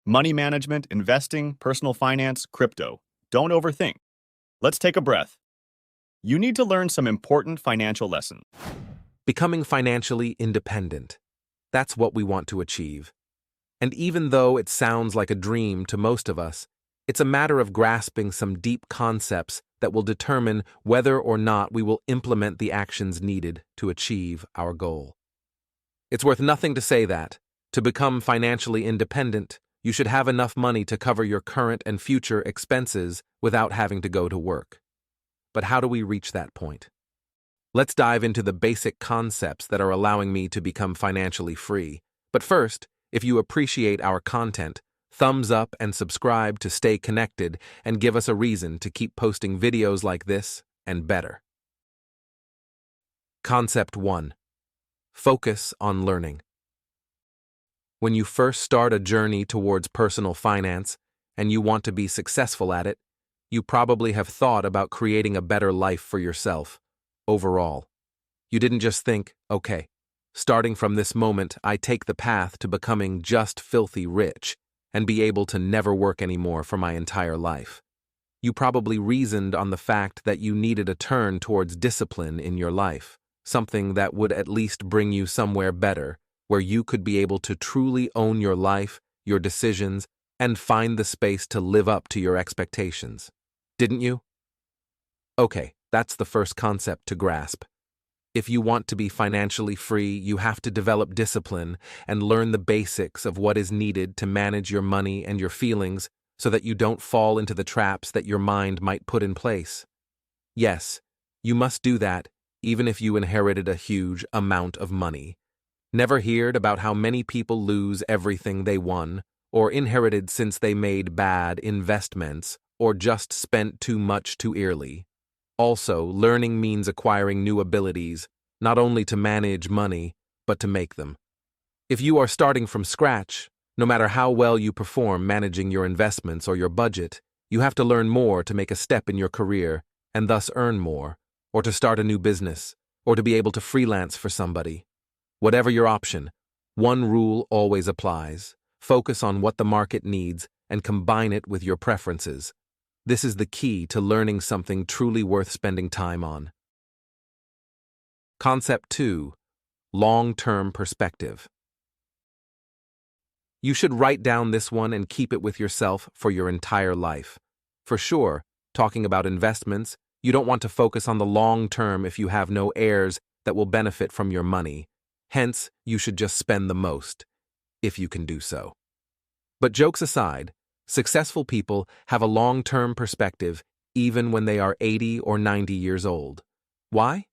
Money management, investing, personal finance, crypto. Don't overthink. Let's take a breath. You need to learn some important financial lessons. Becoming financially independent. That's what we want to achieve. And even though it sounds like a dream to most of us, it's a matter of grasping some deep concepts that will determine whether or not we will implement the actions needed to achieve our goal. It's worth nothing to say that, to become financially independent, you should have enough money to cover your current and future expenses without having to go to work. But how do we reach that point? Let's dive into the basic concepts that are allowing me to become financially free. But first, if you appreciate our content, thumbs up and subscribe to stay connected and give us a reason to keep posting videos like this and better. Concept 1. Focus on learning. When you first start a journey towards personal finance and you want to be successful at it, you probably have thought about creating a better life for yourself, overall. You didn't just think, okay, starting from this moment, I take the path to becoming just filthy rich and be able to never work anymore for my entire life. You probably reasoned on the fact that you needed a turn towards discipline in your life, something that would at least bring you somewhere better, where you could be able to truly own your life, your decisions, and find the space to live up to your expectations. Didn't you? Okay, that's the first concept to grasp. If you want to be financially free, you have to develop discipline and learn the basics of what is needed to manage your money and your feelings so that you don't fall into the traps that your mind might put in place. Yes, you must do that even if you inherited a huge amount of money. Never heard about how many people lose everything they won, or inherited since they made bad investments, or just spent too much too early. Also, learning means acquiring new abilities, not only to manage money, but to make them. If you are starting from scratch, no matter how well you perform managing your investments or your budget, you have to learn more to make a step in your career and thus earn more, or to start a new business, or to be able to freelance for somebody. Whatever your option, one rule always applies. Focus on what the market needs and combine it with your preferences. This is the key to learning something truly worth spending time on. Concept 2. Long-term perspective. You should write down this one and keep it with yourself for your entire life. For sure, talking about investments, you don't want to focus on the long term if you have no heirs that will benefit from your money. Hence, you should just spend the most, if you can do so. But jokes aside, successful people have a long-term perspective even when they are 80 or 90 years old. Why?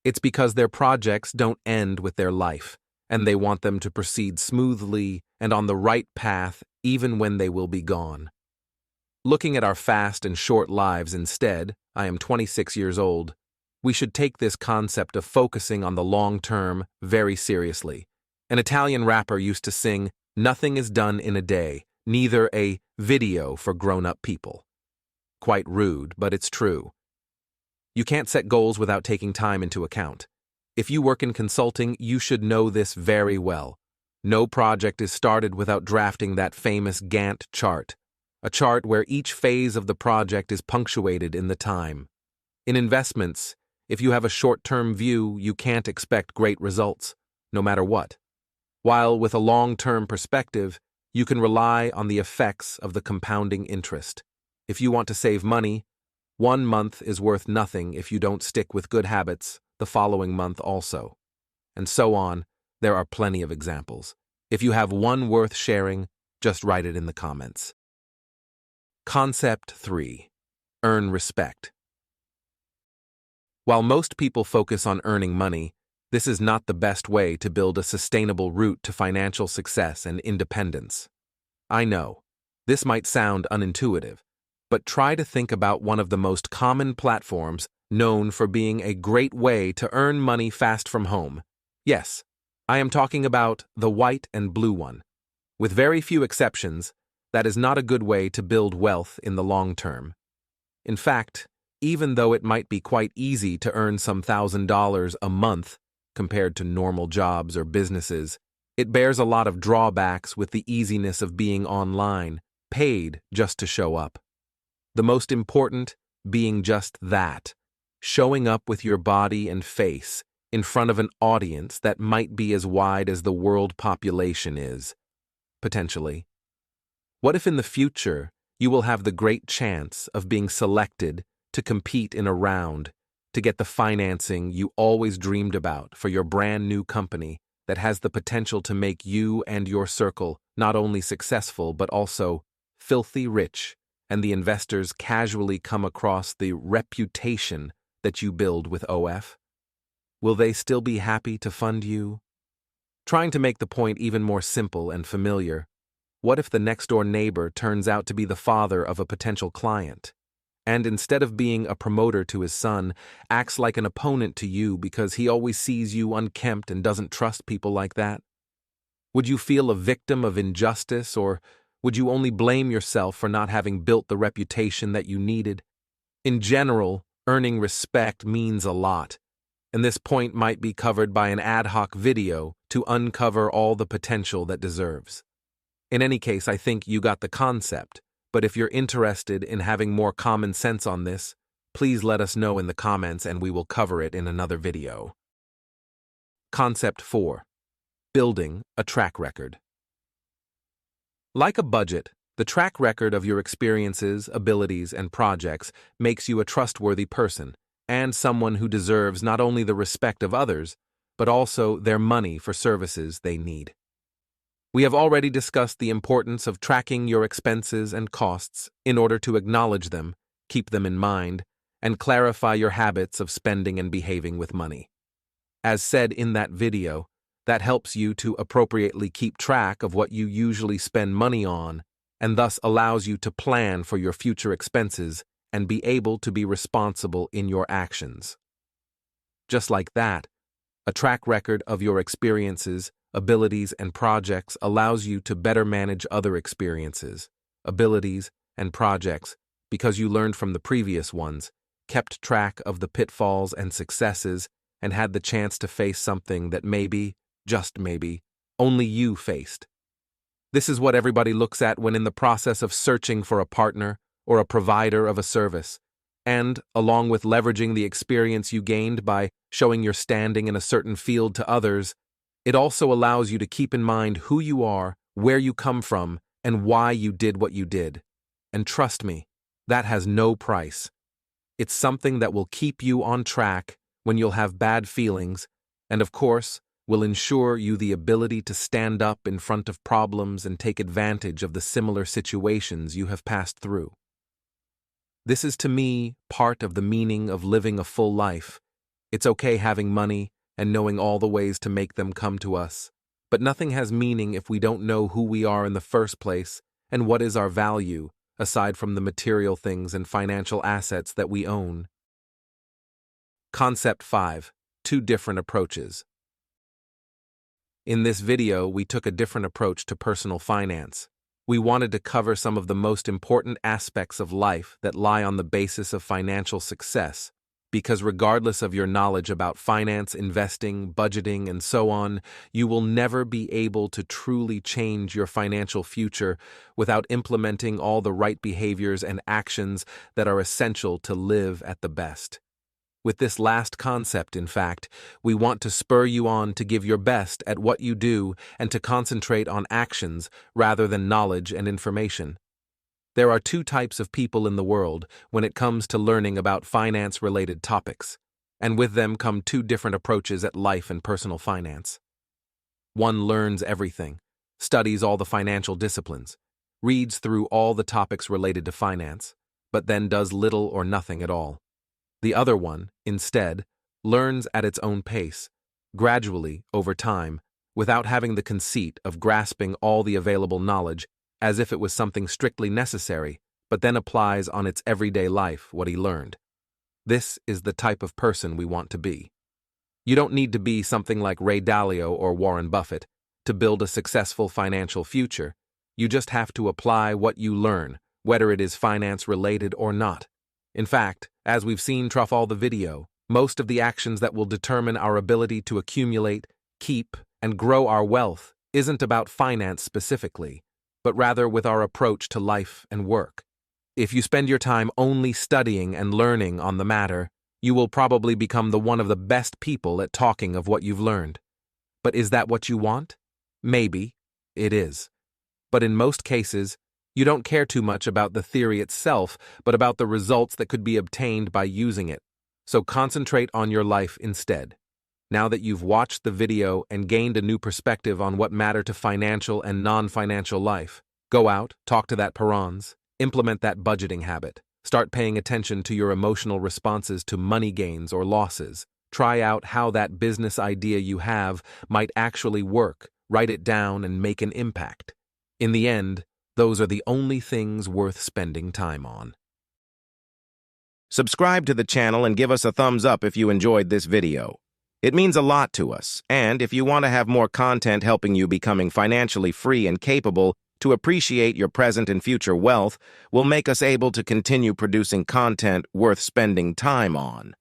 It's because their projects don't end with their life, and they want them to proceed smoothly and on the right path even when they will be gone. Looking at our fast and short lives instead, I am 26 years old, we should take this concept of focusing on the long term very seriously. An Italian rapper used to sing, "Nothing is done in a day, neither a video for grown-up people." Quite rude, but it's true. You can't set goals without taking time into account. If you work in consulting, you should know this very well. No project is started without drafting that famous Gantt chart, a chart where each phase of the project is punctuated in the time. In investments, if you have a short-term view, you can't expect great results, no matter what. While with a long-term perspective, you can rely on the effects of the compounding interest. If you want to save money, 1 month is worth nothing if you don't stick with good habits the following month also. And so on, there are plenty of examples. If you have one worth sharing, just write it in the comments. Concept 3. Earn respect. While most people focus on earning money, this is not the best way to build a sustainable route to financial success and independence. I know, this might sound unintuitive, but try to think about one of the most common platforms known for being a great way to earn money fast from home. Yes, I am talking about the white and blue one. With very few exceptions, that is not a good way to build wealth in the long term. In fact, even though it might be quite easy to earn some $1,000s a month compared to normal jobs or businesses, It bears a lot of drawbacks with the easiness of being online, paid just to show up. The most important being just that, showing up with your body and face in front of an audience that might be as wide as the world population is, potentially. What if in the future you will have the great chance of being selected to compete in a round to get the financing you always dreamed about for your brand new company that has the potential to make you and your circle not only successful but also filthy rich, and the investors casually come across the reputation that you build with OF? Will they still be happy to fund you? Trying to make the point even more simple and familiar, what if the next-door neighbor turns out to be the father of a potential client, and instead of being a promoter to his son, acts like an opponent to you because he always sees you unkempt and doesn't trust people like that? Would you feel a victim of injustice, or would you only blame yourself for not having built the reputation that you needed? In general, earning respect means a lot, and this point might be covered by an ad hoc video to uncover all the potential that deserves. In any case, I think you got the concept, but if you're interested in having more common sense on this, please let us know in the comments and we will cover it in another video. Concept 4. Building a track record. Like a budget, the track record of your experiences, abilities, and projects makes you a trustworthy person and someone who deserves not only the respect of others, but also their money for services they need. We have already discussed the importance of tracking your expenses and costs in order to acknowledge them, keep them in mind, and clarify your habits of spending and behaving with money. As said in that video, that helps you to appropriately keep track of what you usually spend money on, and thus allows you to plan for your future expenses and be able to be responsible in your actions. Just like that, a track record of your experiences, abilities, and projects allows you to better manage other experiences, abilities, and projects because you learned from the previous ones, kept track of the pitfalls and successes, and had the chance to face something that maybe, just maybe, only you faced. This is what everybody looks at when in the process of searching for a partner or a provider of a service, and, along with leveraging the experience you gained by showing your standing in a certain field to others, it also allows you to keep in mind who you are, where you come from, and why you did what you did. And trust me, that has no price. It's something that will keep you on track when you'll have bad feelings, and of course, will ensure you the ability to stand up in front of problems and take advantage of the similar situations you have passed through. This is to me part of the meaning of living a full life. It's okay having money and knowing all the ways to make them come to us, but nothing has meaning if we don't know who we are in the first place and what is our value, aside from the material things and financial assets that we own. Concept 5. 2 different approaches. In this video, we took a different approach to personal finance. We wanted to cover some of the most important aspects of life that lie on the basis of financial success, because regardless of your knowledge about finance, investing, budgeting, and so on, you will never be able to truly change your financial future without implementing all the right behaviors and actions that are essential to live at the best. With this last concept, in fact, we want to spur you on to give your best at what you do and to concentrate on actions rather than knowledge and information. There are 2 types of people in the world when it comes to learning about finance-related topics, and with them come 2 different approaches at life and personal finance. One learns everything, studies all the financial disciplines, reads through all the topics related to finance, but then does little or nothing at all. The other one, instead, learns at its own pace, gradually, over time, without having the conceit of grasping all the available knowledge as if it was something strictly necessary, but then applies on its everyday life what he learned. This is the type of person we want to be. You don't need to be something like Ray Dalio or Warren Buffett to build a successful financial future. You just have to apply what you learn, whether it is finance-related or not. In fact, as we've seen through all the video, most of the actions that will determine our ability to accumulate, keep, and grow our wealth isn't about finance specifically, but rather with our approach to life and work. If you spend your time only studying and learning on the matter, you will probably become one of the best people at talking of what you've learned. But is that what you want? Maybe. It is. But in most cases, you don't care too much about the theory itself, but about the results that could be obtained by using it. So concentrate on your life instead. Now that you've watched the video and gained a new perspective on what matter to financial and non-financial life, go out, talk to that Perons, implement that budgeting habit, start paying attention to your emotional responses to money gains or losses, try out how that business idea you have might actually work, write it down and make an impact. In the end, those are the only things worth spending time on. Subscribe to the channel and give us a thumbs up if you enjoyed this video. It means a lot to us, and if you want to have more content helping you becoming financially free and capable to appreciate your present and future wealth, will make us able to continue producing content worth spending time on.